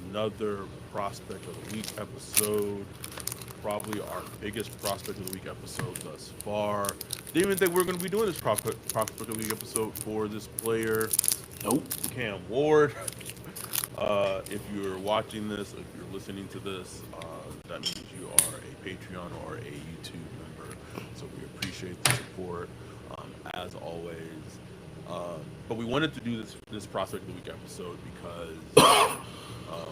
another prospect of the week episode. Probably our biggest prospect of the week episode thus far. Didn't even think we were going to be doing this prospect of the week episode for this player, Nope. Cam Ward. If you're watching this, if you're listening to this, that means you are a Patreon or a YouTube member. So we appreciate the support, as always. But we wanted to do this prospect of the week episode because um,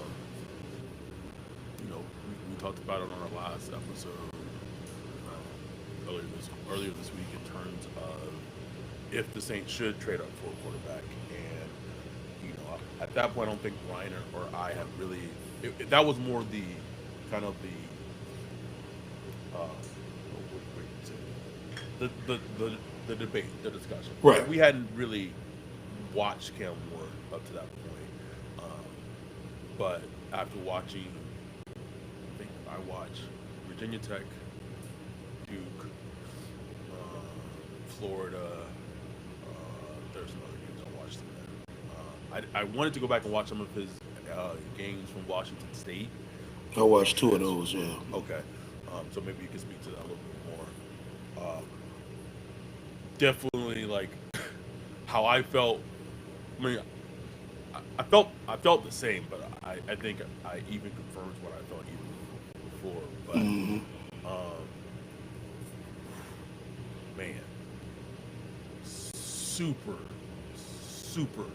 we talked about it on our last episode earlier this week in terms of if the Saints should trade up for a quarterback. And at that point, I don't think Ryan or I have really. That was more the kind of what you say, the debate, the discussion. Right. We hadn't really watched Cam Ward up to that point, but after watching, I think I watched Virginia Tech, Duke, Florida. There's some other games I watched in there. I wanted to go back and watch some of his games from Washington State. I watched two of Because those. Yeah. okay, so maybe you can speak to that a little bit more. Definitely like how I felt. I mean, I felt the same, but I think I even confirms what I felt even before. Hmm. But man, super, super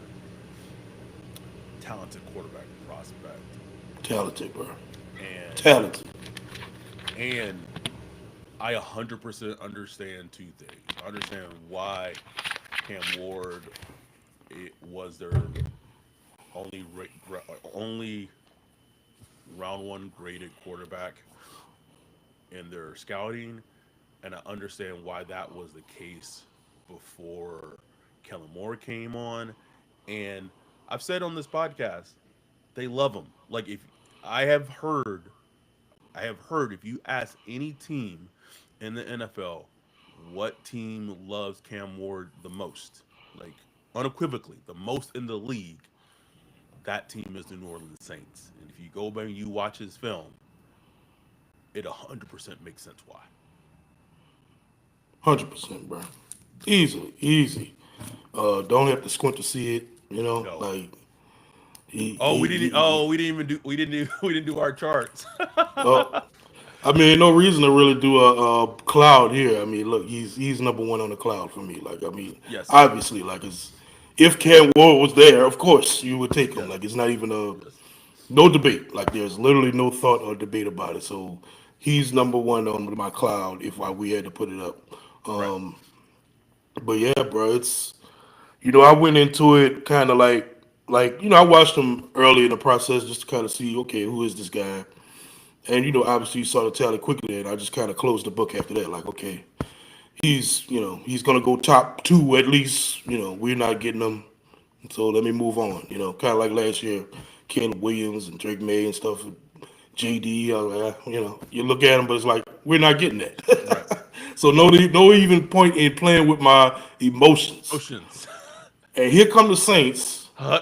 talented quarterback prospect, Talented, bro. and Talented. and I 100% understand two things. I understand why Cam Ward it was their only round one graded quarterback in their scouting, and I understand why that was the case before Kellen Moore came on. And I've said on this podcast, they love him. Like if I have heard, I have heard if you ask any team in the NFL what team loves Cam Ward the most, like unequivocally, the most in the league, that team is the New Orleans Saints. And if you go back and you watch his film, it 100% makes sense why. 100%, bro. Easily, easy. Don't have to squint to see it. No. Like he, Oh, he, he, we didn't even do we didn't do our charts. oh, I mean, no reason to really do a cloud here. I mean, look, he's number one on the cloud for me. Like, I mean, Yes. obviously, like, if Cam Ward was there, of course you would take him. Yes. Like, it's not even a Yes. no debate. Like, there's literally no thought or debate about it. So he's number one on my cloud if we had to put it up. Right. Um, but yeah, bro, I went into it kind of I watched him early in the process just to kind of see, okay, who is this guy? And obviously you saw the talent quickly, and I just kind of closed the book after that. Like, okay, he's gonna go top two at least. We're not getting him, so let me move on. Kind of like last year, Ken Williams and Drake May and stuff. JD, like, you look at him, but it's like we're not getting Right. that. So no even point in playing with my emotions. Oceans. And here come the Saints. Huh?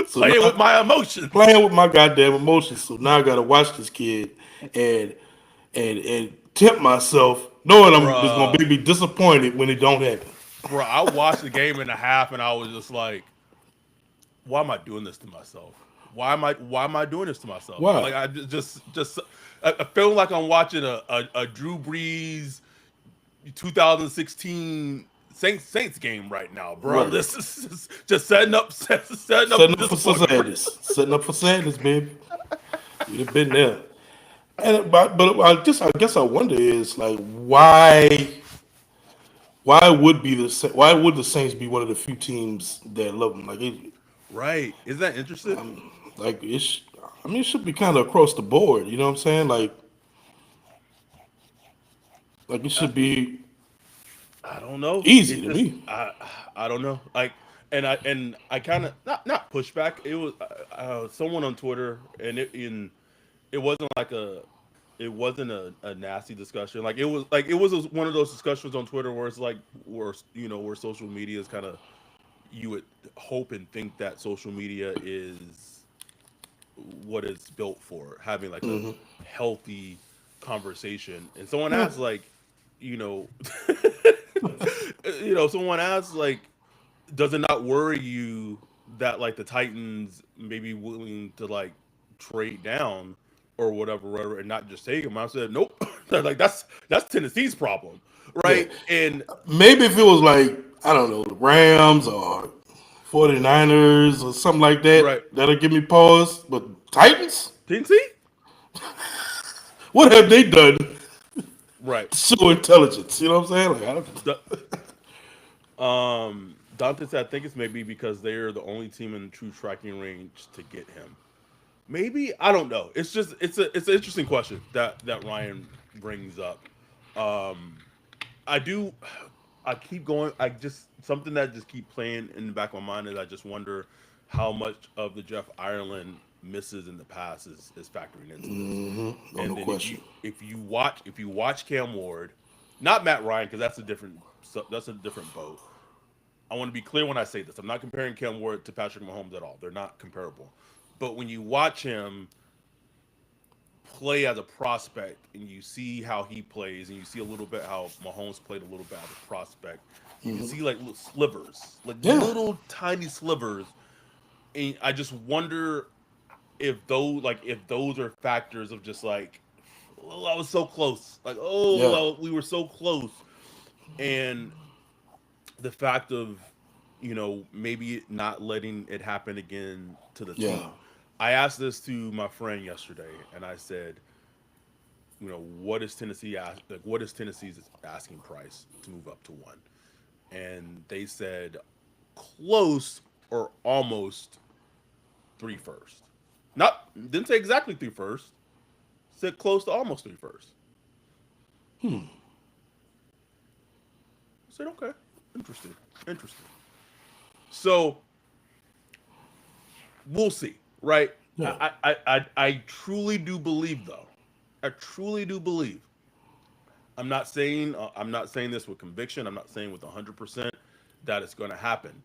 So Playing with now my emotions. playing with my goddamn emotions. So now I gotta watch this kid and and tempt myself, knowing I'm just gonna Bruh. be disappointed when it don't happen. Bruh, I watched the game and a half and I was just like, why am I doing this to myself? Why am I doing this to myself? Why? Like I just I feel like I'm watching a Drew Brees 2016 Saints game right now, bro. Right. This is just setting up Setting the up for disappointment. sadness. Setting up for sadness, baby. We'd have been there. But I guess I wonder is like why would the Saints be one of the few teams that love them? Right? Is that interesting? Like it's I mean it should be kind of across the board. You know what I'm saying? Like it I, should be I don't know. easy It to just me. I don't know. Like and I kind of not pushback. It was someone on Twitter and it wasn't like it wasn't a nasty discussion. Like it was one of those discussions on Twitter where it's like where social media is kind of you would hope and think that social media is what it's built for, having like a Hmm. healthy conversation. And someone Yeah. asks like, you know, someone asks like, does it not worry you that like the Titans may be willing to like trade down or whatever, and not just take him? I said, nope. Like that's Tennessee's problem, Yeah. right? And Maybe if it was like, I don't know, the Rams or 49ers or something like that, right, that'll give me pause. But Titans? Tennessee, What have they done right. to show intelligence? You know what I'm saying? Like, I don't, The, Dante said, I think it's maybe because they're the only team in true striking range to get him. Maybe I don't know. It's an interesting question that Ryan brings up. Um, I do. I keep going. I just something that just keep playing in the back of my mind is I just wonder how much of the Jeff Ireland misses in the past is factoring into this. no And then question. if you watch Cam Ward, not Matt Ryan because that's a different boat. I want to be clear when I say this. I'm not comparing Cam Ward to Patrick Mahomes at all. They're not comparable. But when you watch him play as a prospect and you see how he plays and you see a little bit how Mahomes played a little bit as a prospect, you can see like little slivers, like Yeah. little tiny slivers. And I just wonder if those are factors of just like, oh, I was so close. Like, Yeah. oh, we were so close. And the fact of maybe not letting it happen again to the Yeah. team. I asked this to my friend yesterday, and I said, what is what is Tennessee's asking price to move up to one? And they said close or almost three first. Not didn't say exactly three first. Said close to almost three first. I said okay, interesting, interesting. So we'll see, right? Yeah. I truly do believe though. I truly do believe. I'm not saying this with conviction. I'm not saying with 100% that it's going to happen.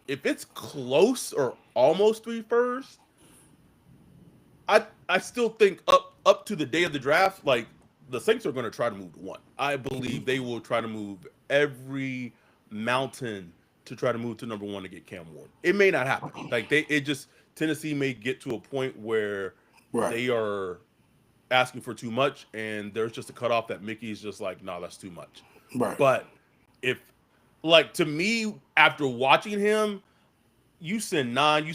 If it's close or almost three first, I still think up to the day of the draft, like the Saints are going to try to move to one. I believe they will try to move every mountain to try to move to number one to get Cam Ward. It may not happen. Like it just Tennessee may get to a point where Right. they are asking for too much, and there's just a cutoff that Mickey's just like, no, that's too much. Right. But if, like, to me, after watching him, you send nine, you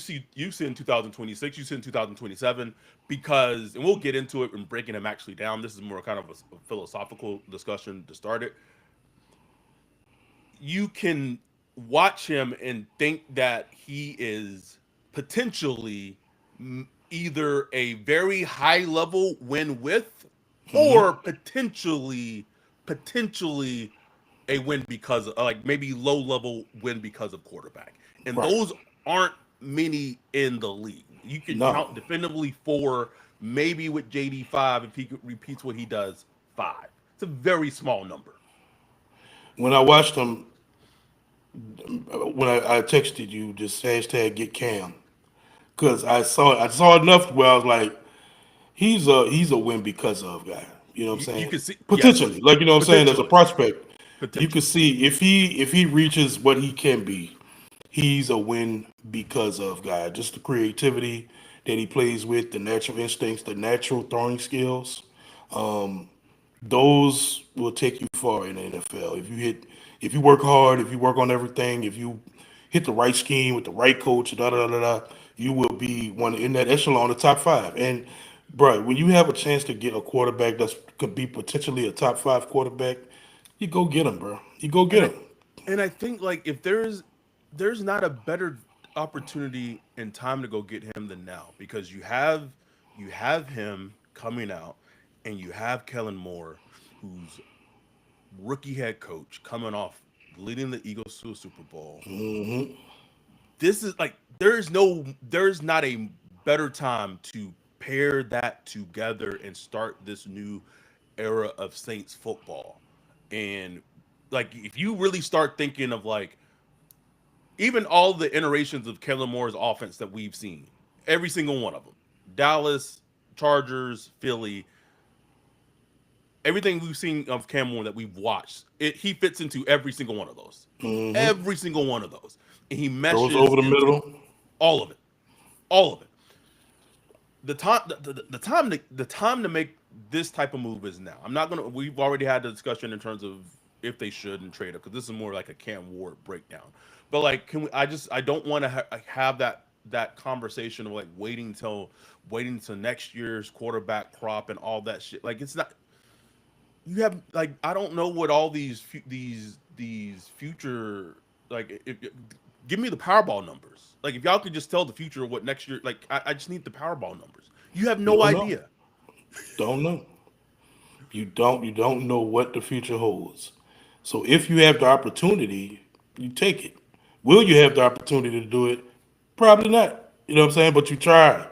send 2026, you send 2027, because, and we'll get into it and breaking him actually down. This is more kind of a philosophical discussion to start it. You can watch him and think that he is potentially either a very high level win with or potentially a win because of, like maybe low level win because of quarterback. And Right. those aren't many in the league. You can No. count definitively four, maybe with JD5 if he repeats what he does, five. It's a very small number. When I watched them, when I texted you, just hashtag get Cam, because I saw enough where I was like, he's a win because of guy. You know what I'm You saying? can see, yes, Potentially, like you know what I'm saying, as a potentially, prospect, you could potentially. see if he reaches what he can be, he's a win because of guy. Just the creativity that he plays with, the natural instincts, the natural throwing skills. Those will take you far in the NFL. If you work hard, if you work on everything, if you hit the right scheme with the right coach, da da da da, you will be one in that echelon, the top five. And bro, when you have a chance to get a quarterback that's could be potentially a top five quarterback, you go get him, bro. You go And get I, him. and I think like if there's not a better opportunity and time to go get him than now because you have him coming out and you have Kellen Moore who's rookie head coach coming off leading the Eagles to a Super Bowl. This is like there's not a better time to pair that together and start this new era of Saints football. And like if you really start thinking of like even all the iterations of Kellen Moore's offense that we've seen, every single one of them. Dallas, Chargers, Philly, everything we've seen of Cam Warren that we've watched, he fits into every single one of those. Mm-hmm. Every single one of those. And he Throws meshes over the into middle. all of it. All of it. The time to make this type of move is now. I'm not gonna. We've already had the discussion in terms of if they should and trade up because this is more like a Cam Ward breakdown. But like, can we? I don't want to have that conversation of like waiting till next year's quarterback crop and all that shit. Like it's not. You have like I don't know what all these future like give me the Powerball numbers. Like if y'all could just tell the future of what next year. Like I just need the Powerball numbers. You have You no don't know. idea. Don't know. You don't know what the future holds. So if you have the opportunity, you take it. Will you have the opportunity to do it? Probably not. You know what I'm saying? But you try.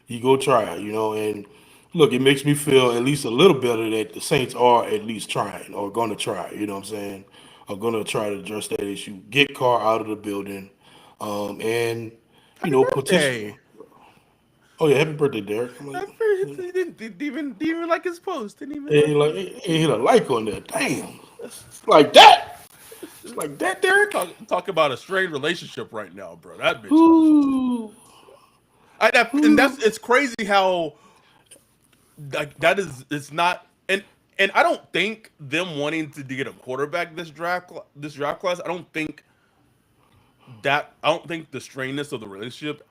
You go try, and look, it makes me feel at least a little better that the Saints are at least trying or gonna try, you know what I'm saying? Are gonna try to address that issue. Get Carr out of the building. And Happy potentially. birthday. Oh yeah, happy birthday, Derek. I'm like, He didn't even like his post. Didn't even and like he it. like he hit a like on there. Damn. It's like that. It's like that, Derek. Talk about a strained relationship right now, bro. That bitch is. Ooh. And Ooh. it's crazy how like that is it's not and I don't think them wanting to get a quarterback this draft class. I don't think the strainedness of the relationship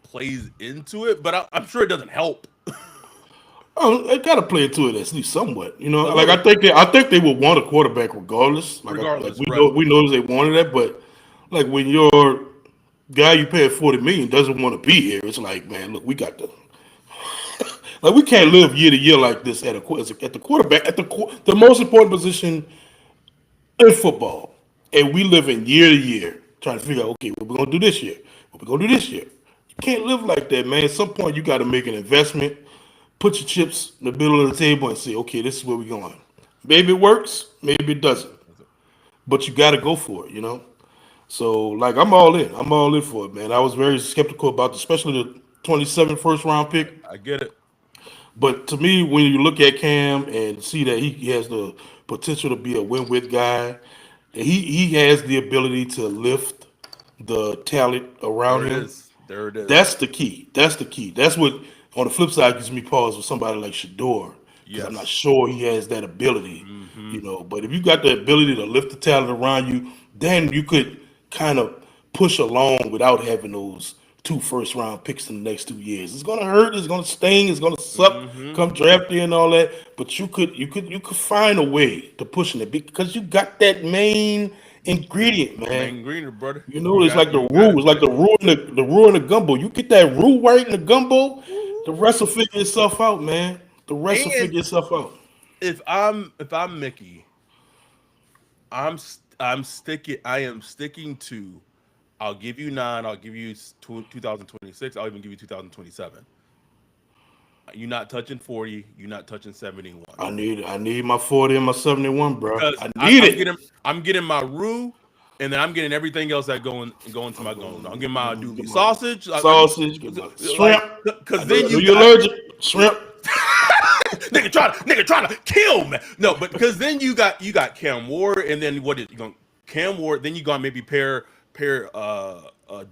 plays into it, but I'm sure it doesn't help Oh, they gotta play into it at least somewhat. a Like little, I think they would want a quarterback regardless. Like regardless, we right? know they wanted that, but like when your guy you paying 40 million doesn't want to be here, it's like, man, look, we got to like we can't live year to year like this at the quarterback the most important position in football, and we live in year to year trying to figure out, okay, what we're gonna do this year, what we're gonna do this year. You can't live like that, man. At some point, you got to make an investment, put your chips in the middle of the table, and say, okay, this is where we're going. Maybe it works, maybe it doesn't, but you got to go for it. So, like, I'm all in. I'm all in for it, man. I was very skeptical about, especially the 27th first round pick. I get it. But to me, when you look at Cam and see that he has the potential to be a win-with guy, and he has the ability to lift the talent There around it him. is. There it is. That's the key. That's the key. That's what on the flip side gives me pause with somebody like Shador because I'm not Yes. sure he has that ability. Mm-hmm. But if you got the ability to lift the talent around you, then you could kind of push along without having those two first round picks in the next 2 years. It's gonna hurt. It's gonna sting. It's gonna suck. Mm-hmm. Come draft day and all that. But you could find a way to pushing it because you got that main ingredient, The man. main greener, brother. It's like the You got roux. it. It's like the roux in the gumbo. You get that roux right in the gumbo, the rest will figure itself out, man. The rest will And figure itself out. if I'm Mickey, I'm sticking. I am sticking to. I'll give you 9. I'll give you 2026. I'll even give you 2027. You're not touching 40. You're not touching 71 I need my 40 and my 71, bro. because I need I'm it. getting my roux, and then I'm getting everything else that go into my goals. I'm getting my Get doobie my sausage. sausage, get my Like shrimp. because I then know you you're got allergic. Shrimp. nigga trying to kill me. No, but because then you got Cam Ward, and then what is you going Cam Ward? Then you got maybe pair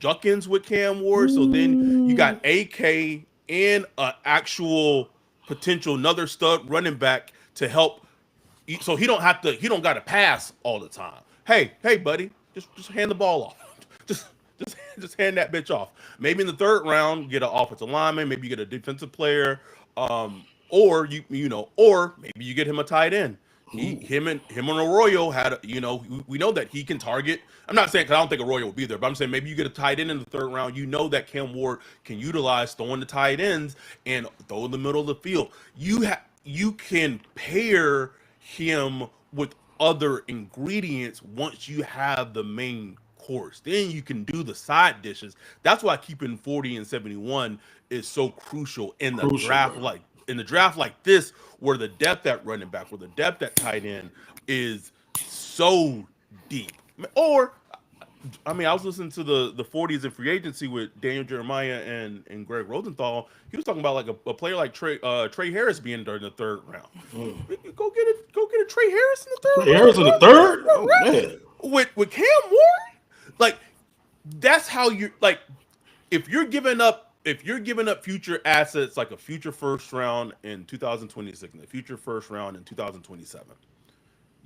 Junkins with Cam Ward. So then you got AK and actual potential another stud running back to help. So he don't got to pass all the time. Hey, buddy, just hand the ball off. Just just hand that bitch off. Maybe in the third round, get an offensive lineman. Maybe you get a defensive player. Or or maybe you get him a tight end. Him and Arroyo had, we know that he can target. I'm not saying because I don't think Arroyo will be there, but I'm saying maybe you get a tight end in the third round. You know that Cam Ward can utilize throwing the tight ends and throw in the middle of the field. You can pair him with other ingredients once you have the main course. Then you can do the side dishes. That's why keeping 40 and 71 is so crucial in the Crucial, draft. bro. Like this, where the depth at running back, where the depth at tight end is so deep. Or I mean, I was listening to the 40s in free agency with Daniel Jeremiah and Greg Rosenthal. He was talking about like a player like Trey Harris being there in the third round. Mm. Go get a Trey Harris in the third Trey Harris in the third? Oh round, man. bro. With Cam Warren, like that's how you like if you're giving up future assets like a future first round in 2026 and a future first round in 2027,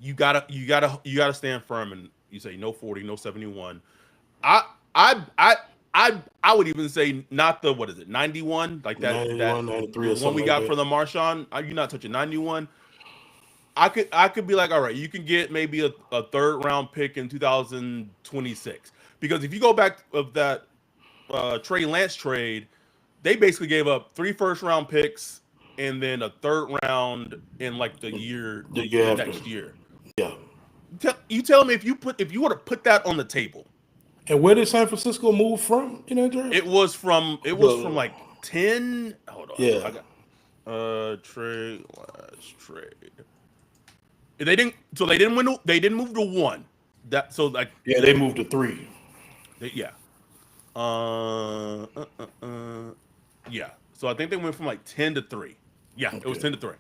you gotta stand firm and you say no 40, no 71. I I I I would even say not the what is it 91 like that 91, 93 the or one we something like got for that. the Marshawn. You're not touching 91. I could be like, all right, you can get maybe a third round pick in 2026 because if you go back of that Trey Lance trade, they basically gave up 3 first round picks and then a third round in like The year the after. next year. Yeah. You tell me if you were to put that on the table, And where did San Francisco move from in that draft? it was from The, like 10. Hold on, yeah. I got Trey Lance trade. They didn't win. They didn't move to one. That so like Yeah, they moved to 3. yeah. Uh, uh, uh, uh, yeah. So I think they went from like 10 to 3. Yeah, it was Okay. 10 to 3.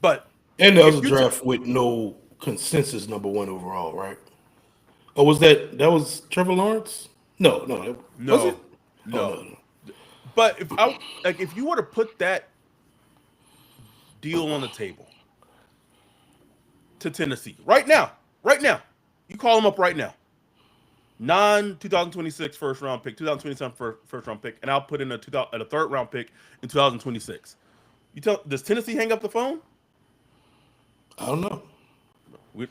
But And that was if a you t- draft with no consensus number one overall, right? Or was that was Trevor Lawrence? No, no, was it? no, Oh no. no, no. But if you were to put that deal on the table to Tennessee right now, you call them up right now. Non 2026 first round pick, 2027 first round pick, and I'll put in a third round pick in 2026. Does Tennessee hang up the phone? I don't know.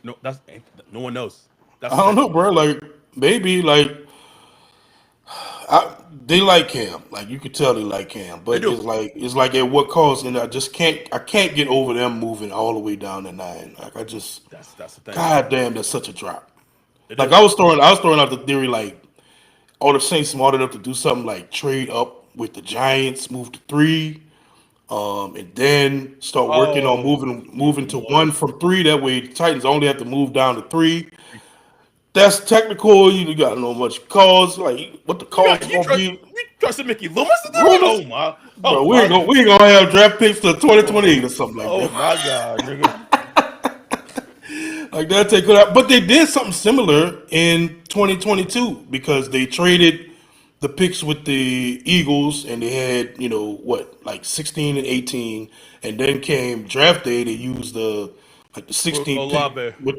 No, no one knows. That's I the don't thing. know, bro. Like maybe they like Cam. Like you could tell they like Cam, They but do. it's like at what cost? And I can't get over them moving all the way down to 9. Like I just That's the thing. God damn, that's such a drop. It Like is. I was throwing out the theory like all the Saints smart enough to do something like trade up with the Giants, move to 3, and then start working on Oh, moving moving to one. 1 from 3. That way, the Titans only have to move down to 3. That's technical. You got to know much calls, like what the You calls got gonna be. you trusted Mickey Loomis to do it? Rumors, Oh bro. We ain't my, gonna we ain't gonna have draft picks till 2028 or something like oh that. my God, nigga. Like that take it out. But they did something similar in 2022 because they traded the picks with the Eagles and they had, what, like 16 and 18, and then came draft day, they used the 16th pick Olave. with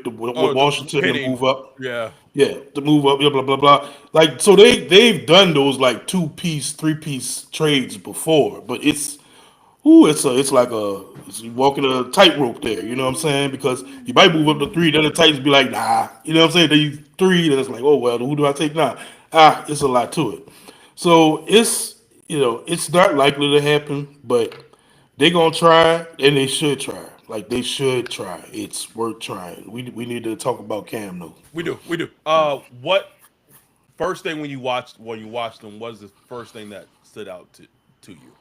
Oh, the Washington to Penny. move up. Yeah. Yeah, to move up, blah blah blah blah. Like so they've done those like 2-piece, 3-piece trades before, but it's like you walking a tightrope there. You know what I'm saying? Because you might move up to 3, then the Titans be like, nah. You know what I'm saying? Then you 3, then it's like, oh well, who do I take now? It's a lot to it. So it's not likely to happen, but they gonna try and they should try. Like they should try. It's worth trying. We need to talk about Cam though. We do. We do. What first thing when you watched them was the first thing that stood out to you?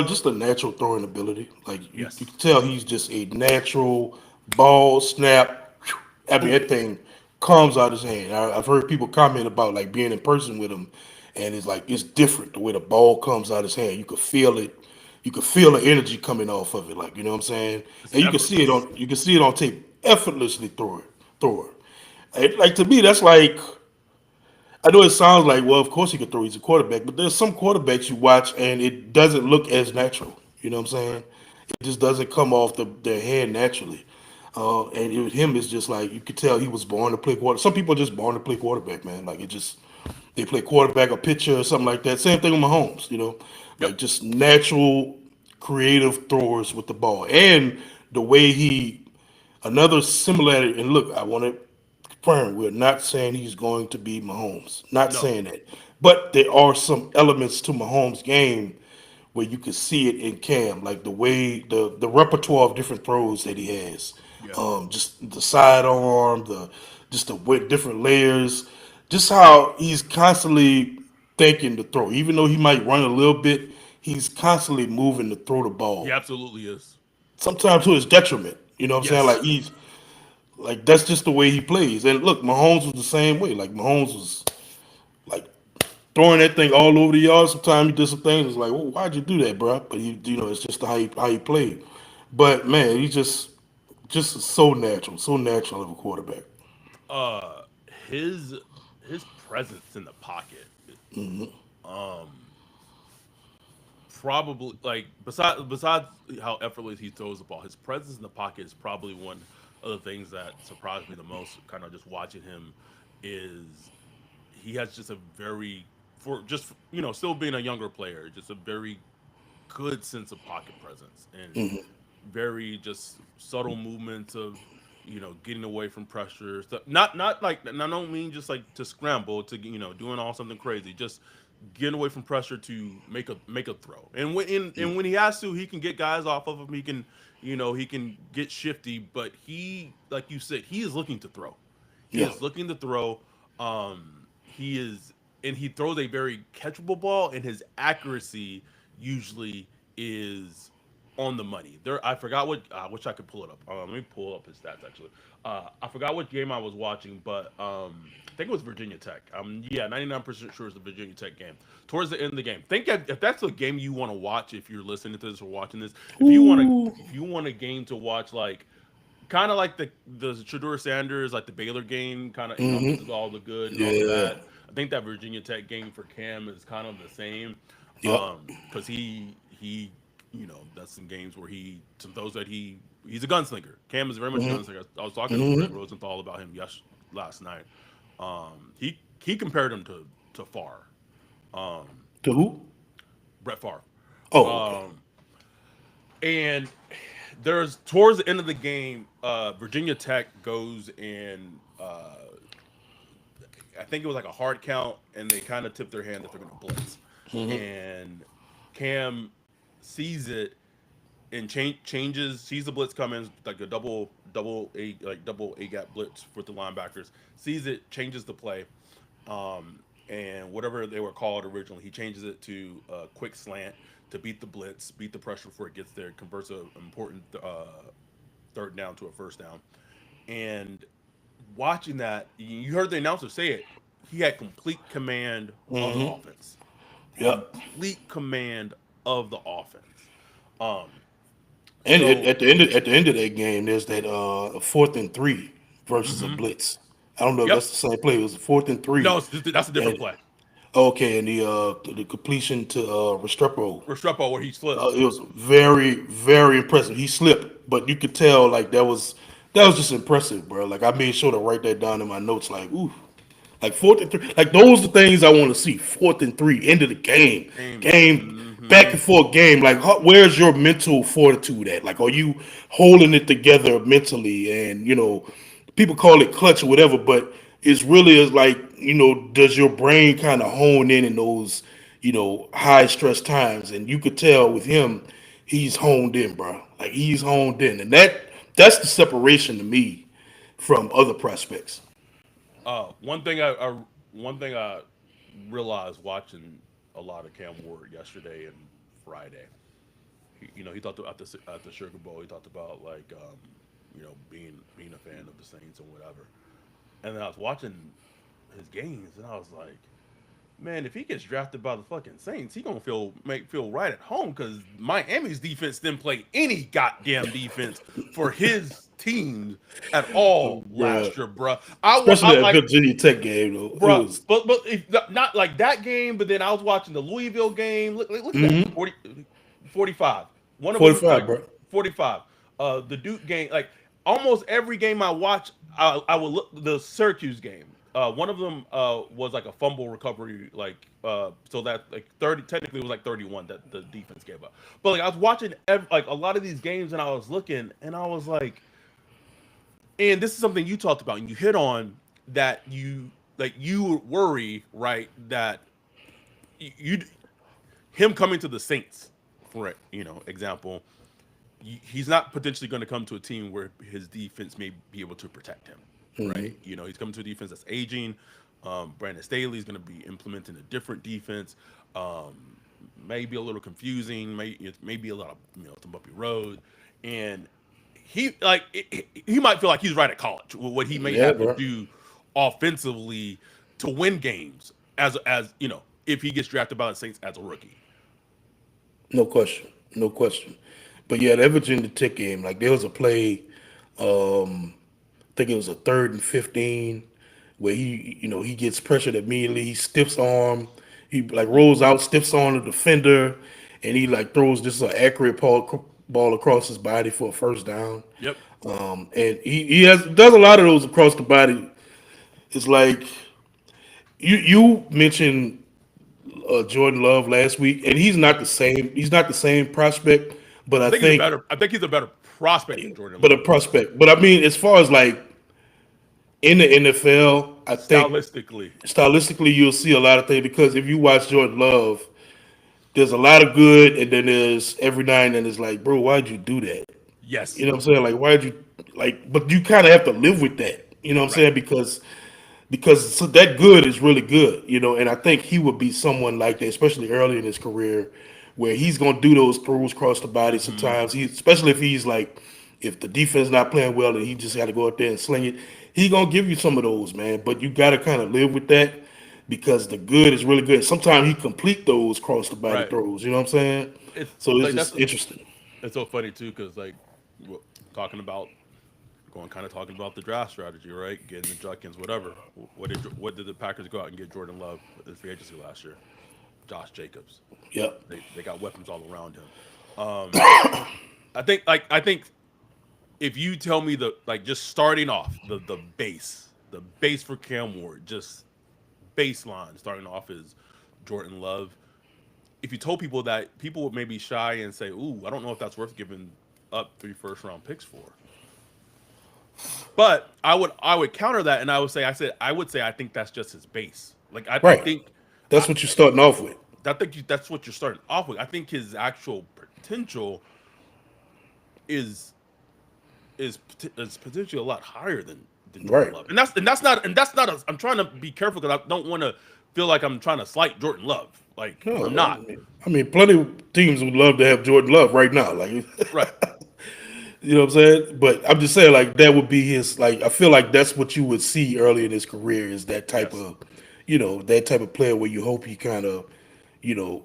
Just a natural throwing ability. Like you Yes. can tell he's just a natural ball snap. I mean, Boom. that thing comes out his hand. I've heard people comment about like being in person with him, and it's like it's different the way the ball comes out his hand. You could feel it. You could feel the energy coming off of it. Like you know what I'm saying, It's and effortless. you can see it on tape. Effortlessly throw it. Like to me, that's like I know it sounds like, well, of course he could throw. He's a quarterback, but there's some quarterbacks you watch and it doesn't look as natural. You know what I'm saying? It just doesn't come off their head naturally. With him, it's just like you could tell he was born to play quarter. Some people are just born to play quarterback, man. Like it just they play quarterback or pitcher or something like that. Same thing with Mahomes. Yep. Like just natural, creative throwers with the ball, and the way he another similarity. And look, I want to confirm we're not saying he's going to be Mahomes. Not No. saying that. But there are some elements to Mahomes' game where you can see it in Cam, like the way the repertoire of different throws that he has. Yeah. Just the sidearm, just the way different layers, just how he's constantly thinking to throw. Even though he might run a little bit, he's constantly moving to throw the He ball. absolutely is. Sometimes to his detriment. You know what I'm saying? Yes. Like that's just the way he plays. And look, Mahomes was the same way. Like Mahomes was like throwing that thing all over the yard. Sometimes he did some things. It's like, well, why'd you do that, bro? But you know, it's just how he played. But man, he just so natural of a quarterback. Uh, his his presence in the pocket, um, probably like besides how effortless he throws the ball, his presence in the pocket is probably one of the things that surprised me the most. Kind of just watching him is he has just a very for just still being a younger player, just a very good sense of pocket presence and very just subtle movements of getting away from pressure stuff. Not like, and I don't mean just like to scramble to doing all something crazy, just getting away from pressure to make a throw. And when he has to, he can get guys off of him. He can he can get shifty, but he, like you said, he is looking to throw. He Yeah. is looking to throw. He is, and he throws a very catchable ball, and his accuracy usually is on the money. There, I forgot what. I wish I could pull it up. Let me pull up his stats actually. I forgot what game I was watching, but I think it was Virginia Tech. Yeah, 99% sure it's the Virginia Tech game. Towards the end of the game, think if that's a game you want to watch, if you're listening to this or watching this, Ooh. if you want a game to watch, like kind of like the Shador Sanders, like the Baylor game, kind of encompasses all the good and all the Yeah. bad. I think that Virginia Tech game for Cam is kind of the same, Yep. because he that's some games where some those that he's a gunslinger. Cam is very much a gunslinger. I was talking to Greg Rosenthal about him last night. He compared him to Favre, To who? Brett Favre. Oh, okay. Um, and there's towards the end of the game, Virginia Tech goes and I think it was like a hard count, and they kind of tip their hand that they're going to blitz, and Cam sees it and changes, sees the blitz coming, like a double A gap blitz with the linebackers, sees it, changes the play, and whatever they were called originally, he changes it to a quick slant to beat the blitz, beat the pressure before it gets there, converts an important third down to a first down. And watching that, you heard the announcer say it. He had complete command of the offense. Yep. Complete command of the offense. Um, And so at the end of that game, there's that 4th and 3 versus a mhm. blitz. I don't know if Yep. that's the same play. It was 4th and 3, No, that's a different and play. okay, and the completion to Restrepo. Restrepo where he slips. It was very impressive. He slipped, but you could tell like that was just impressive, bro. Like I made sure to write that down in my notes. Like ooh, like 4th and 3, like those are the things I want to see. 4th and 3, end of the Game. game, back Hmm. and forth game. Like where's your mental fortitude at? Like are you holding it together mentally? And people call it clutch or whatever, but it's really is like does your brain kind of hone in those high stress times? And you could tell with him, he's honed in, bro. Like he's honed in, and that's the separation to me from other prospects. One thing one thing I realized watching a lot of Cam Ward yesterday and Friday. He talked about at the Sugar Bowl. He talked about like being a fan of the Saints and whatever. And then I was watching his games, and I was like, man, if he gets drafted by the fucking Saints, he gonna feel right at home because Miami's defense didn't play any goddamn defense for his teams at all Bruh. last year, bruh. Especially I that like, Virginia Tech game, though. It bruh, was but if not like that game, but then I was watching the Louisville game. Look at that 45. One of them 45, like bro. 45. The Duke game, like almost every game I watch, I would look the Syracuse game. One of them was like a fumble recovery, like so that like 30 technically it was like 31 that the defense gave up. But like I was watching like a lot of these games and I was looking and I was like, and this is something you talked about and you hit on that you worry right that you him coming to the Saints for it, example, he's not potentially going to come to a team where his defense may be able to protect him, right? He's coming to a defense that's aging. Brandon Staley is going to be implementing a different defense. Maybe a little confusing. Maybe a lot of some bumpy road, and he might feel like he's right at college with what he may Yeah, have to bro. do offensively to win games as if he gets drafted by the Saints as a rookie. No question. No question. But yeah, that Virginia Tech game, like there was a play, I think it was a 3rd and 15, where he gets pressured immediately. He stiffs arm, he like rolls out, stiffs on the defender, and he like throws this accurate ball across his body for a first down. Yep. And he does a lot of those across the body. It's like you mentioned Jordan Love last week, and he's not Yep. the same. He's not the same prospect, but I think he's a better. I think he's a better prospect than Jordan but a Love. prospect. But I mean, as far as like in the NFL, I think Stylistically, stylistically you'll see a lot of things because if you watch Jordan Love, there's a lot of good, and then there's every now and then it's like, bro, why'd you do that? yes, You know what I'm saying? Like, why'd you like? But you kind of have to live with that. You know what I'm right. saying? Because so that good is really good, and I think he would be someone like that, especially early in his career, where he's gonna do those throws across the body Hmm. sometimes. Especially if he's like, if the defense not playing well and he just got to go out there and sling it, he gonna give you some of those, man. But you got to kind of live with that because the good is really good. Sometimes he complete those cross the body Right. throws. You know what I'm saying? It's So it's like that's just interesting. it's so funny too because like we're talking about talking about the draft strategy, right? Getting the Judkins, whatever. What did the Packers go out and get Jordan Love in free agency last year? Josh Jacobs. Yep. They got weapons all around him. I think if you tell me just starting off the base for Cam Ward, just baseline starting off is Jordan Love. If you told people that, people would maybe shy and say, "Ooh, I don't know if that's worth giving up 3 first round picks for." But I would counter that and I would say I think that's just his base. Like I Right. think I, That's what you're starting off with. that's what you're starting off with. I think his actual potential is is potentially a lot higher than Jordan Right. Love. And that's not I'm trying to be careful because I don't want to feel like I'm trying to slight Jordan Love. Like I'm No, not. plenty of teams would love to have Jordan Love right now. Like, Right. you know what I'm saying? But I'm just saying, like, that would be his. Like, I feel like that's what you would see early in his career is that type Yes. of, that type of player where you hope he kind of, you know,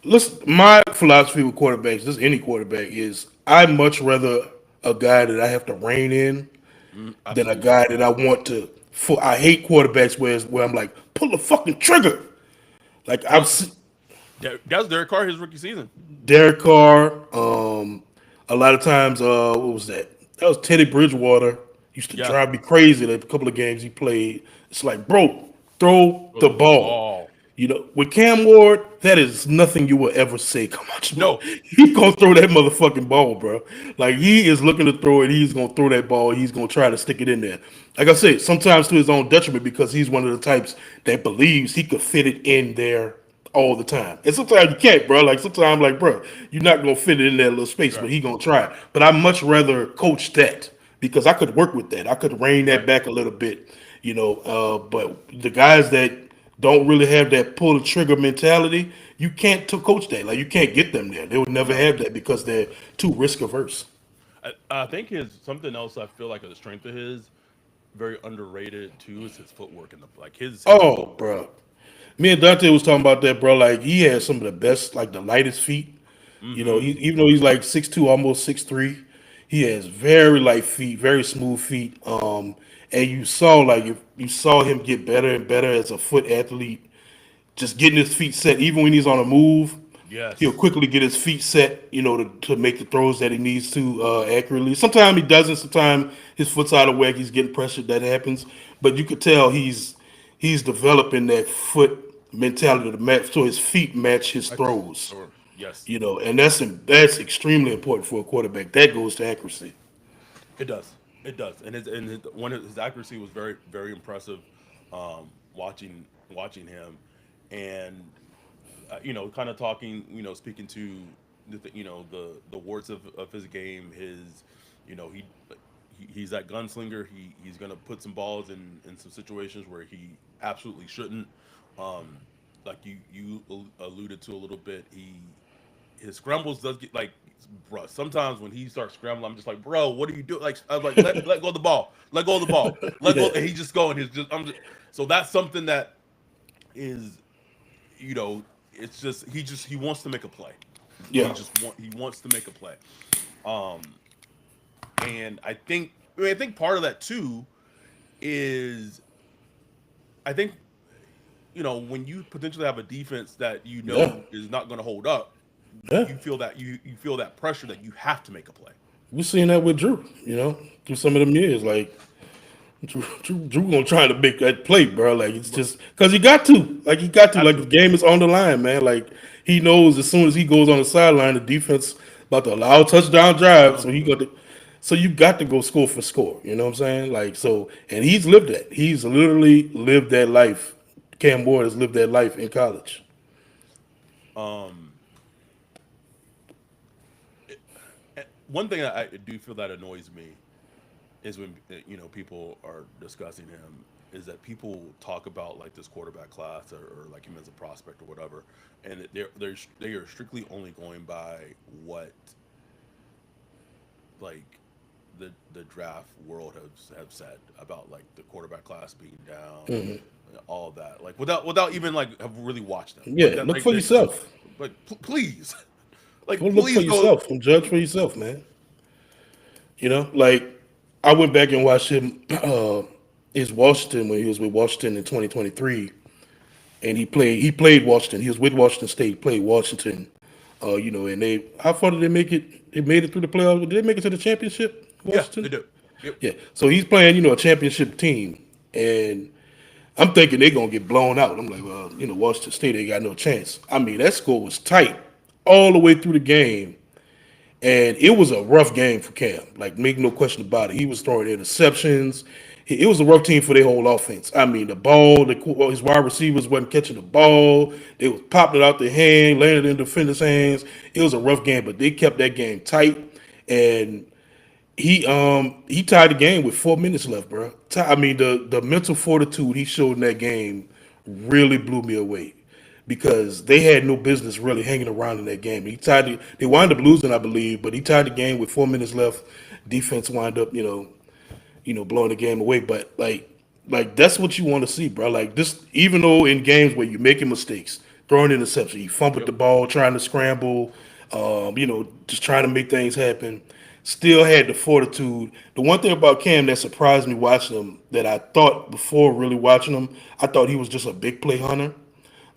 listen. My philosophy with quarterbacks, just any quarterback, is I much rather a guy that I have to rein in than a Absolutely. guy that I want to. I hate quarterbacks where I'm like, pull the fucking trigger. Like I've Well, seen that was Derek Carr his rookie season. Derek Carr. A lot of times, what was that? That was Teddy Bridgewater. Used to Yeah. drive me crazy. The couple of games he played, it's like, bro, throw Throw the the ball. ball. With Cam Ward, that is nothing you will ever say. Come on, bro. No. He gonna throw that motherfucking ball, bro. Like he is looking to throw it. He's gonna throw that ball. He's gonna try to stick it in there. Like I said, sometimes to his own detriment because he's one of the types that believes he could fit it in there all the time. And sometimes you can't, bro. Like sometimes, like, bro, you're not gonna fit it in that little space, but Right. he gonna try. But I much rather coach that because I could work with that. I could rein that Right. back a little bit, but the guys that don't really have that pull the trigger mentality, you can't to coach that. Like you can't get them there. They would never No. have that because they're too risk averse. I think his something else I feel like a strength of his, very underrated too, is his footwork and his Oh, footwork. bro. Me and Dante was talking about that, bro. Like he has some of the best, like the lightest feet. Mm-hmm. Even though he's like 6'2", almost 6'3", he has very light feet, very smooth feet. And you saw if you saw him get better and better as a foot athlete, just getting his feet set. Even when he's on a move, he'll Yes. quickly get his feet set, to make the throws that he needs to accurately. Sometimes he doesn't. Sometimes his foot's out of whack. He's getting pressured. That happens. But you could tell he's developing that foot mentality to match, so his feet match his throws. Or yes, And that's extremely important for a quarterback. That goes to accuracy. it does. It does. One of his accuracy was very very impressive. Watching him, and kind of talking, speaking to the warts of his game. You know, he he's that gunslinger. He's gonna put some balls in some situations where he absolutely shouldn't. Like you alluded to a little bit. his scrambles does get like, bro. Sometimes when he starts scrambling, I'm just like, bro, what are you doing? Like, I was like, let go of the ball, let go of the ball, let go. Yeah, And he just going. He's just, I'm just. So that's something that is, you know, it's just he wants to make a play. yeah, He wants to make a play. Um, and I think part of that too is I think when you potentially have a defense that yeah, is not going to hold up, yeah. you feel that pressure that you have to make a play. We seen that with Drew, through some of them years. Like Drew gonna try to make that play, bro. Like it's But just because he got to. Like he got to. Like the absolutely, game is on the line, man. Like he knows as soon as he goes on the sideline, the defense about to allow a touchdown drive. So he got to. So you got to go score for score. You know what I'm saying? Like so, and he's lived that. He's literally lived that life. Cam Ward has lived that life in college. um, one thing I do feel that annoys me is when people are discussing him is that people talk about like this quarterback class or like him as a prospect or whatever, and they are strictly only going by what like the draft world have said about like the quarterback class being down, all of that, like without even like have really watched them like Yeah, that, look like for they, yourself. like please, Go like look for please go. yourself and judge for yourself, man. Like I went back and watched him his Washington when he was with Washington in 2023, and he played Washington. He was with Washington State, played Washington. And they how far did they make it? They made it through the playoffs. Did they make it to the championship? Yeah, they Washington. do. Yep. Yeah. So he's playing, a championship team, and I'm thinking they're gonna get blown out. I'm like, well, Washington State, they got no chance. I mean, that score was tight all the way through the game. And it was a rough game for Cam. Like, make no question about it. He was throwing interceptions. It was a rough team for their whole offense. I mean, his wide receivers wasn't catching the ball. They was popping it out their hand, laying it in defenders' hands. It was a rough game, but they kept that game tight. And he tied the game with 4 minutes left, bro. I mean, the mental fortitude he showed in that game really blew me away because they had no business really hanging around in that game. They wound up losing, I believe, but he tied the game with 4 minutes left. Defense wound up, blowing the game away. But like that's what you want to see, bro. Like this, even though in games where you're making mistakes, throwing interception, you fumbled Yep. the ball, trying to scramble, just trying to make things happen. Still had the fortitude. The one thing about Cam that surprised me watching him, that I thought before really watching him, I thought he was just a big play hunter.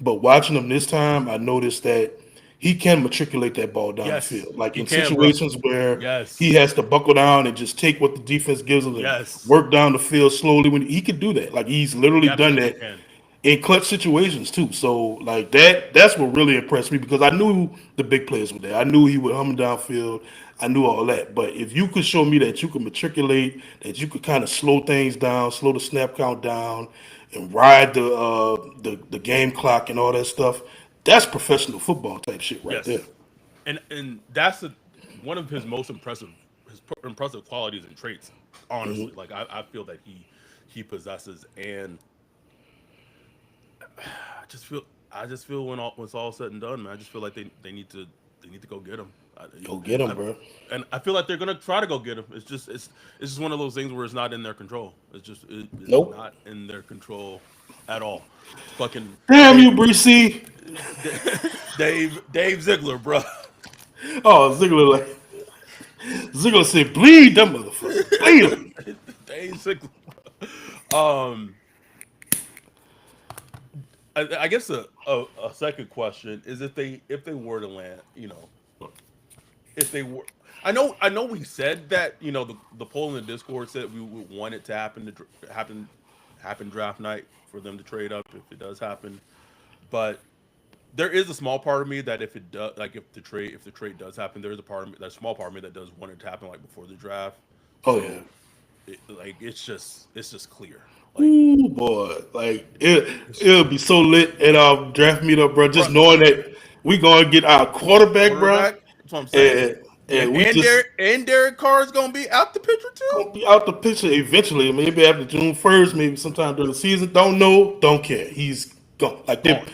But watching him this time, I noticed that he can matriculate that ball down the Yes, field. Like he in can, bro. situations where he Yes. has to buckle down and just take what the defense gives him and Yes. work down the field slowly. When he could do that, like he's He literally done absolutely that can. in clutch situations too. So like that's what really impressed me because I knew the big players were there. I knew he would hum downfield. I knew all that. But if you could show me that you could matriculate, that you could kind of slow things down, slow the snap count down, and ride the game clock and all that stuff, that's professional football type shit right there. Yes, and that's one of his most impressive qualities and traits. Honestly, like I feel that he possesses, and I just feel when it's all said and done, man. I just feel like they need to go get him. Go get him, I, bro. and I feel like they're gonna try to go get him. It's just one of those things where it's not in their control. It's Nope. not in their control at all. Fucking Damn Dave you, Breesy. Dave Ziegler, bro. Oh, Ziggler said, bleed them motherfucker. Bleed them. Dave Ziegler. Um, I guess a second question is if they were to land, if they were. I know we said that the poll in the Discord said we would want it to happen draft night for them to trade up if it does happen, but there is a small part of me that if it does, like if the trade does happen, there is a part of me, that small part of me that does want it to happen like before the draft. Oh yeah. So like it's just clear. Like, Ooh boy. Like it'll be so lit at our draft meetup, bro. bro, Just knowing that we gonna get our quarterback, bro. quarterback. That's what I'm saying. And And and we and just Derek Carr is gonna be out the picture too. gonna be out the picture eventually. Maybe after June 1st, maybe sometime during the season. Don't know, don't care. He's gone. Gone.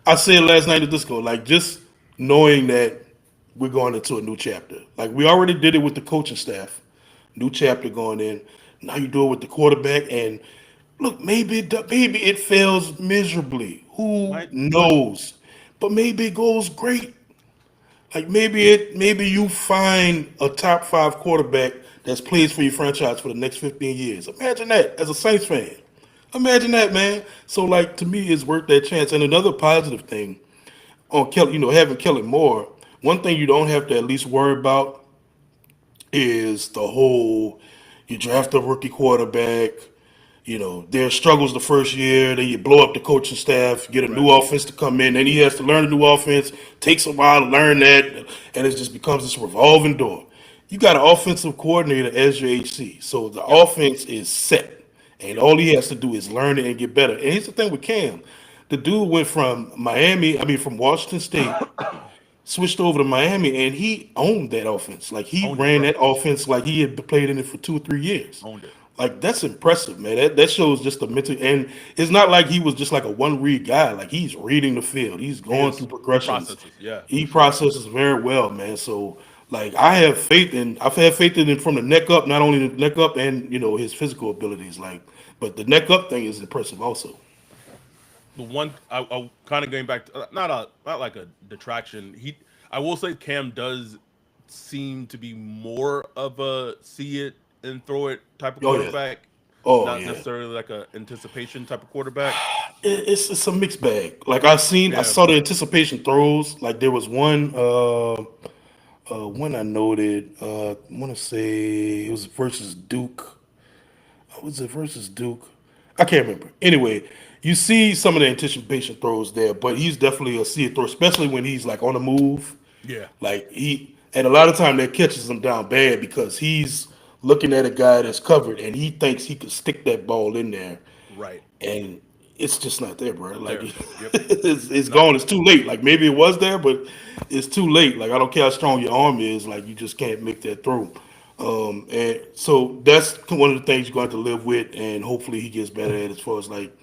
I said last night at disco, like just knowing that we're going into a new chapter. Like we already did it with the coaching staff. New chapter going in. Now you do it with the quarterback. And look, maybe it fails miserably. Who Might, knows? But maybe it goes great. Like maybe you find a top five quarterback that's plays for your franchise for the next 15 years. Imagine that as a Saints fan. Imagine that, man. So like to me, it's worth that chance. And another positive thing on Kelly, having Kellen Moore, one thing you don't have to at least worry about is the whole you draft a rookie quarterback. Their struggles the first year, then you blow up the coaching staff, get a right. new offense to come in, then he has to learn a new offense. Takes a while to learn that, and it just becomes this revolving door. You got an offensive coordinator as your HC, so the Yep. offense is set, and Yep. all he has to do is learn it and get better. And here's the thing with Cam, the dude went from from Washington State, switched over to Miami, and he owned that offense. Like he Owned it, ran bro. that offense like he had played in it for 2 or 3 years. Owned it. Like that's impressive, man. That shows just the mental, and it's not like he was just like a one read guy. Like he's reading the field, he's He going through is. He progressions, processes. Yeah, he for sure. processes very well, man. So like I've had faith in him from the neck up, not only the neck up and his physical abilities, like, but the neck up thing is impressive also. The one I kind of going back to not like a detraction. I will say Cam does seem to be more of a see it and throw it type of Oh yeah, quarterback, oh not yeah. necessarily like a anticipation type of quarterback. It's a mixed bag. Like I Yeah. saw the anticipation throws. Like there was one. When I noted, I want to say it was versus Duke. Was it versus Duke? I can't remember. Anyway, you see some of the anticipation throws there, but he's definitely a see it throw, especially when he's like on the move. Yeah. Like and a lot of time that catches him down bad because he's looking at a guy that's covered and he thinks he could stick that ball in there Right. and it's just not there, bro. Not Like there. Yep. it's Not gone. It's too late. Like maybe it was there, but it's too late. Like I don't care how strong your arm is. Like you just can't make that throw. And so that's one of the things you're going to have to live with, and hopefully he gets better at as far as like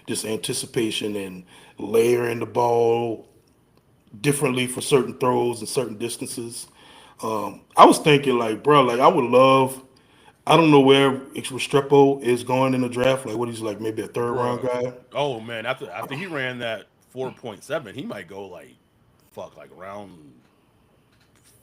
just anticipation and layering the ball differently for certain throws and certain distances. I was thinking like, bro, like I would love. I don't know where Restrepo is going in the draft. Like, what he's like, maybe a third round Bruh. guy. Oh man, after he ran that 4.7, he might go like fuck like round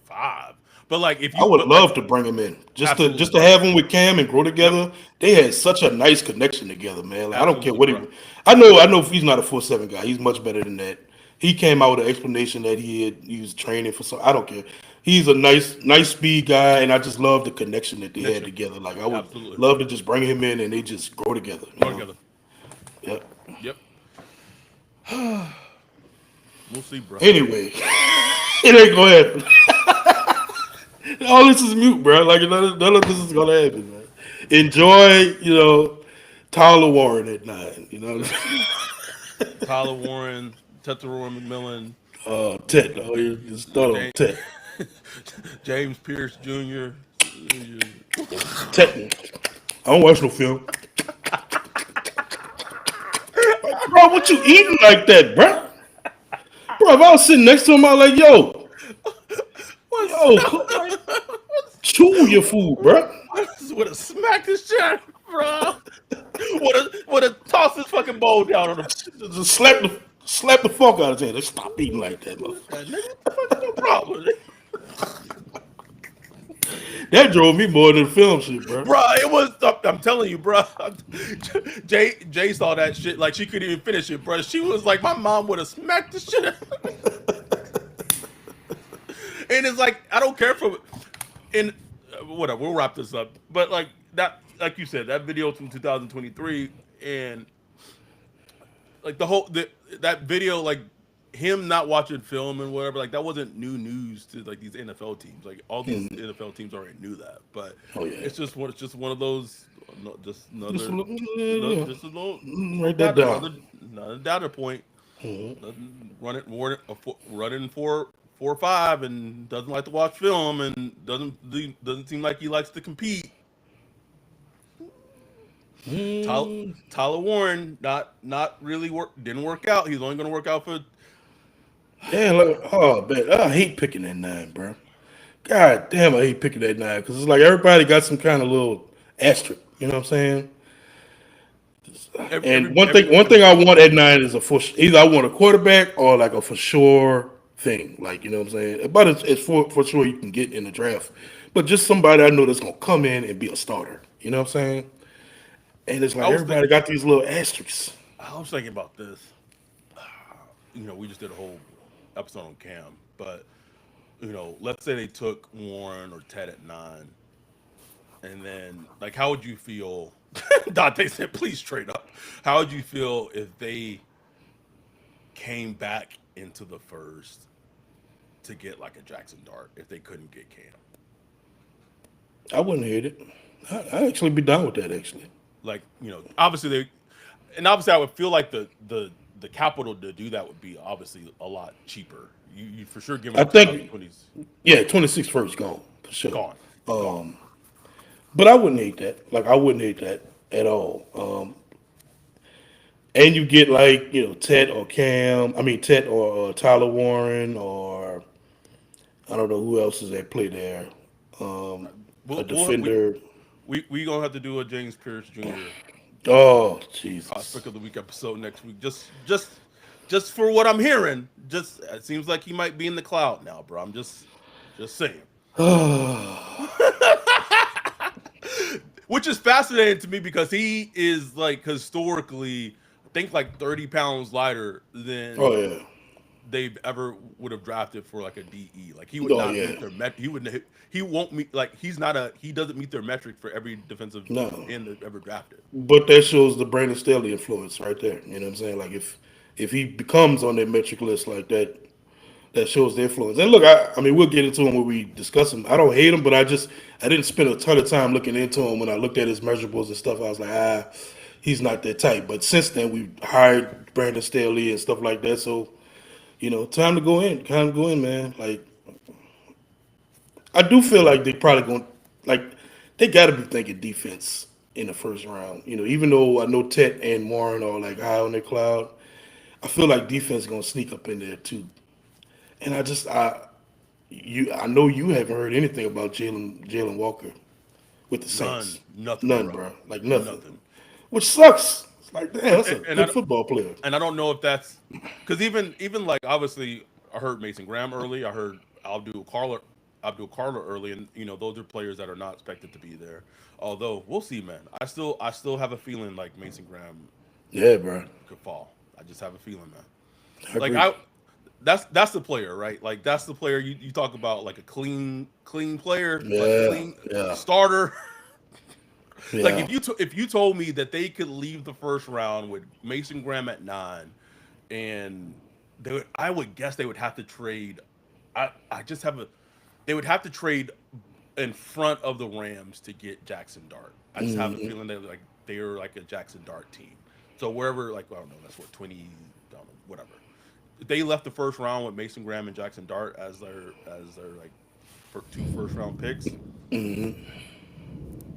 5. But like if I you would but like love to bring him in just absolutely, to bro. have him with Cam and grow Yep. together. They had such a nice connection together, man. Like, I don't care Absolutely, what bro. I know he's not a 4-7 guy. He's much better than that. He came out with an explanation that he was training for some. I don't care. He's a nice speed guy, and I just love the connection that they had Connection. together. Like I would Absolutely. love to just bring him in and they just grow together. Go together. Yep. Yep. We'll see, bro. Anyway, it ain't gonna happen. All this is mute, bro. Like none of this is gonna happen, man. Enjoy, Tyler Warren at 9. Tyler Warren, Tetairoa McMillan, Tet. Oh, you just thought on James, Tet. James Pierce Jr. Tet. I don't watch no film. Bro, what you eating like that, bro? Bro, if I was sitting next to him, I was like, What's like, chew your food, bro. would have smacked his shit, bro? Would have tossed his fucking bowl down on him. Just slap the fuck out of his hand. Stop eating like that, motherfucker. That nigga, what the fuck is your problem? That drove me more than the film shit, bro. Bro, it was. I'm telling you, bro. Jay saw that shit like she couldn't even finish it, bro. She was like, my mom would have smacked the shit. And it's like I don't care for, and whatever. We'll wrap this up. But like that, like you said, that video from 2023, and like that video, like him not watching film and whatever, like that wasn't new news to like these NFL teams. Like all these NFL teams already knew that, but Oh yeah. it's just one of those, just Just a another, little, yeah. just a little, Write that down. another data point. Running 4.5 and doesn't like to watch film and doesn't seem like he likes to compete. Tyler Warren not really didn't work out. He's only going to work out for Yeah, like, oh man, I hate picking that 9, bro. God damn, I hate picking that 9 because it's like everybody got some kind of little asterisk. You know what I'm saying? And one Every thing I want at 9 is either I want a quarterback or like a for sure thing. Like you know what I'm saying? But it's for sure you can get in the draft, but just somebody I know that's gonna come in and be a starter. You know what I'm saying? And it's I like was think everybody got these little asterisks. I was thinking about this. We just did a whole episode on Cam, but let's say they took Warren or Ted at 9, and then like, how would you feel? Dante said, "Please trade up." How would you feel if they came back into the first to get like a Jackson Dart if they couldn't get Cam? I wouldn't hate it. I actually be down with that actually. Like, obviously I would feel like the capital to do that would be obviously a lot cheaper. You for sure giving I up think 2020's yeah, 26 first gone for sure. gone, gone. Um, but I wouldn't hate that. Like I wouldn't hate that at all. And you get like Ted or Cam. I mean Ted or Tyler Warren or I don't know who else is at play there. Um, a We'll, we'll defender. we gonna have to do a James Pierce Jr. Oh prospect Jesus. of the week episode next week. Just for what I'm hearing, just it seems like he might be in the cloud now, bro. I'm just saying. Which is fascinating to me because he is like historically, I think like 30 pounds lighter Oh than yeah. they've ever would have drafted for like a DE. Like he would Oh not yeah. meet their met. He won't meet like he doesn't meet their metric for every defensive No. end they've ever drafted. But that shows the Brandon Staley influence right there. You know what I'm saying? Like if he becomes on that metric list like that, that shows the influence. And look, I mean we'll get into him when we discuss him. I don't hate him, but I didn't spend a ton of time looking into him. When I looked at his measurables and stuff, I was like, he's not that type. But since then we hired Brandon Staley and stuff like that. So, time to go in. Time to go in, man. Like I do feel like they probably going like they got to be thinking defense in the first round. Even though I know Tet and Warren are like high on their cloud, I feel like defense gonna sneak up in there too. And I know you haven't heard anything about Jalen Walker with the None, Saints. nothing, None, bro, bro. Like nothing. nothing. Which sucks. It's like damn, And that's a and good football player. I don't know if that's because even like obviously I heard Mason Graham early. I heard Abdul Carter early, and those are players that are not expected to be there. Although we'll see, man. I still have a feeling like Mason Graham Yeah, bro. could fall. I just have a feeling, man. I Like agree. that's the player, right? Like that's the player you talk about, like a clean player, like Yeah, clean yeah, starter. Like yeah. if you told me that they could leave the first round with Mason Graham at 9, and I would guess they would have to trade. I just have a they would have to trade in front of the Rams to get Jackson Dart. I just have a Hmm. feeling that they're like a Jackson Dart team. So wherever, like, I don't know, that's what 20, I don't know, whatever. If they left the first round with Mason Graham and Jackson Dart as their like for 2 first round picks.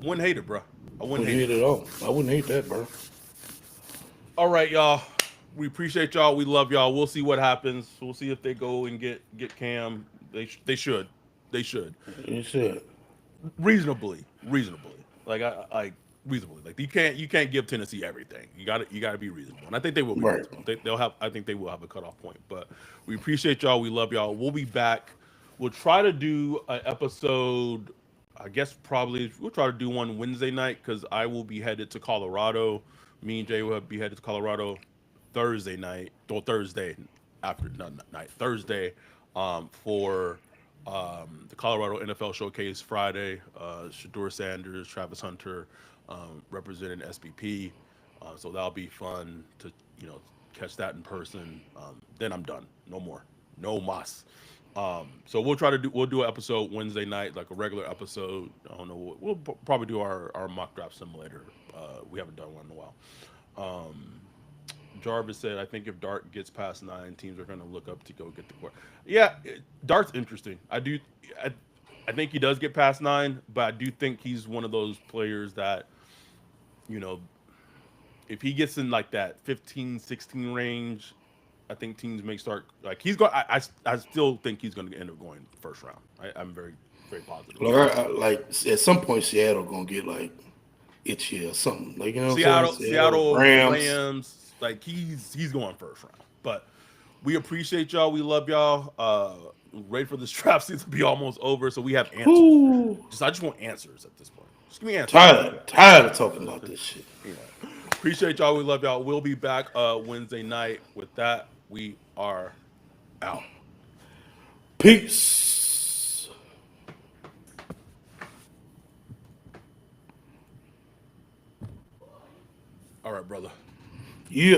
Wouldn't hate it, bro. I wouldn't Wouldn't hate it. hate it at all. I wouldn't hate that, bro. All right, y'all. We appreciate y'all. We love y'all. We'll see what happens. We'll see if they go and get Cam. They should. They should. You should. Reasonably. Like reasonably. Like you can't give Tennessee everything. You gotta be reasonable, and I think they will be Right. reasonable. They'll have. I think they will have a cutoff point. But we appreciate y'all. We love y'all. We'll be back. We'll try to do an episode. I guess probably we'll try to do one Wednesday night because I will be headed to Colorado. Me and Jay will be headed to Colorado Thursday night or Thursday after not night Thursday for the Colorado NFL Showcase Friday. Shador Sanders, Travis Hunter representing SBP. So that'll be fun to catch that in person. Then I'm done. No more. No mas. So we'll do an episode Wednesday night, like a regular episode. I don't know. We'll probably do our mock draft simulator. We haven't done one in a while. Um, Jarvis said, "I think if Dart gets past 9, teams are going to look up to go get the court." Yeah, Dart's interesting. I, I think he does get past 9, but I do think he's one of those players that you know, if he gets in like that 15, 16 range, I think teams may start like he's going. I still think he's going to end up going first round. I'm very positive Like, about like at some point, Seattle gonna get like itchy or something. Like you know it. what I'm saying? Seattle Seattle, Rams. Rams, like he's going first round. But we appreciate y'all. We love y'all. Ready for this draft season to be almost over, so we have answers. Whoo. I just want answers at this point. Just give me answers. Tired of talking about this shit. You know. Appreciate y'all. We love y'all. We'll be back Wednesday night. With that, we are out. Peace. All right, brother. Yeah.